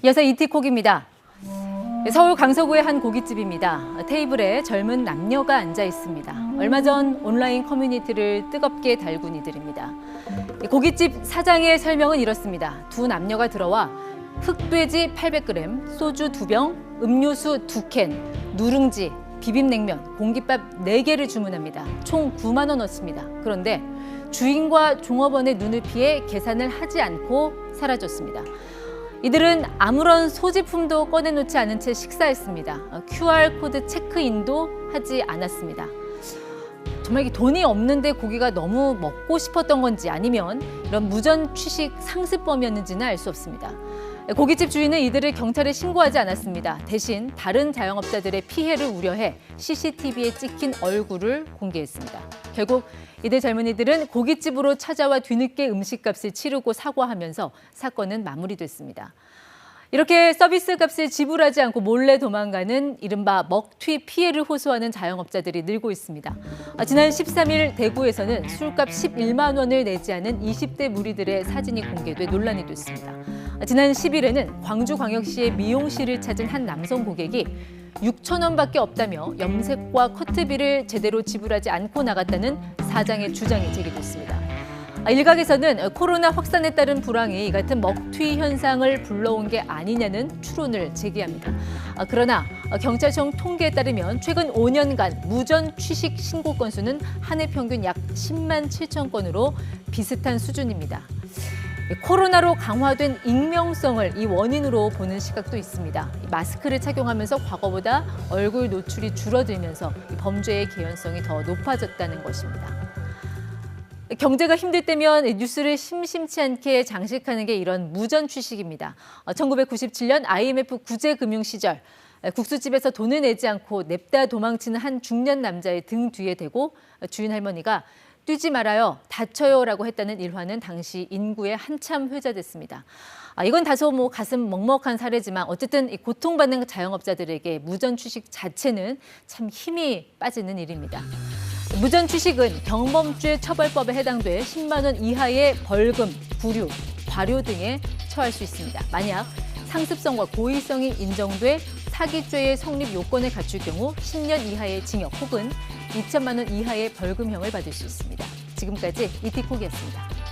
이어서 이티콕입니다. 서울 강서구의 한 고깃집입니다. 테이블에 젊은 남녀가 앉아 있습니다. 얼마 전 온라인 커뮤니티를 뜨겁게 달군 이들입니다. 고깃집 사장의 설명은 이렇습니다. 두 남녀가 들어와 흑돼지 800g, 소주 2병, 음료수 2캔, 누룽지, 비빔냉면, 공깃밥 4개를 주문합니다. 총 9만 원 얻습니다. 그런데 주인과 종업원의 눈을 피해 계산을 하지 않고 사라졌습니다. 이들은 아무런 소지품도 꺼내놓지 않은 채 식사했습니다. QR코드 체크인도 하지 않았습니다. 정말 이게 돈이 없는데 고기가 너무 먹고 싶었던 건지 아니면 이런 무전 취식 상습범이었는지는 알 수 없습니다. 고깃집 주인은 이들을 경찰에 신고하지 않았습니다. 대신 다른 자영업자들의 피해를 우려해 CCTV에 찍힌 얼굴을 공개했습니다. 결국 이들 젊은이들은 고깃집으로 찾아와 뒤늦게 음식값을 치르고 사과하면서 사건은 마무리됐습니다. 이렇게 서비스 값을 지불하지 않고 몰래 도망가는 이른바 먹튀 피해를 호소하는 자영업자들이 늘고 있습니다. 지난 13일 대구에서는 술값 11만 원을 내지 않은 20대 무리들의 사진이 공개돼 논란이 됐습니다. 지난 10일에는 광주광역시의 미용실을 찾은 한 남성 고객이 6천 원밖에 없다며 염색과 커트비를 제대로 지불하지 않고 나갔다는 사장의 주장이 제기됐습니다. 일각에서는 코로나 확산에 따른 불황이 이 같은 먹튀 현상을 불러온 게 아니냐는 추론을 제기합니다. 그러나 경찰청 통계에 따르면 최근 5년간 무전 취식 신고 건수는 한 해 평균 약 10만 7천 건으로 비슷한 수준입니다. 코로나로 강화된 익명성을 이 원인으로 보는 시각도 있습니다. 마스크를 착용하면서 과거보다 얼굴 노출이 줄어들면서 범죄의 개연성이 더 높아졌다는 것입니다. 경제가 힘들 때면 뉴스를 심심치 않게 장식하는 게 이런 무전 취식입니다. 1997년 IMF 구제금융 시절 국수집에서 돈을 내지 않고 냅다 도망치는 한 중년 남자의 등 뒤에 대고 주인 할머니가 뛰지 말아요, 다쳐요라고 했다는 일화는 당시 인구에 한참 회자됐습니다. 이건 다소 가슴 먹먹한 사례지만 어쨌든 이 고통받는 자영업자들에게 무전 취식 자체는 참 힘이 빠지는 일입니다. 무전 취식은 경범죄 처벌법에 해당돼 10만 원 이하의 벌금, 구류, 과료 등에 처할 수 있습니다. 만약 상습성과 고의성이 인정돼 사기죄의 성립 요건을 갖출 경우 10년 이하의 징역 혹은 2천만 원 이하의 벌금형을 받을 수 있습니다. 지금까지 이티콕이었습니다.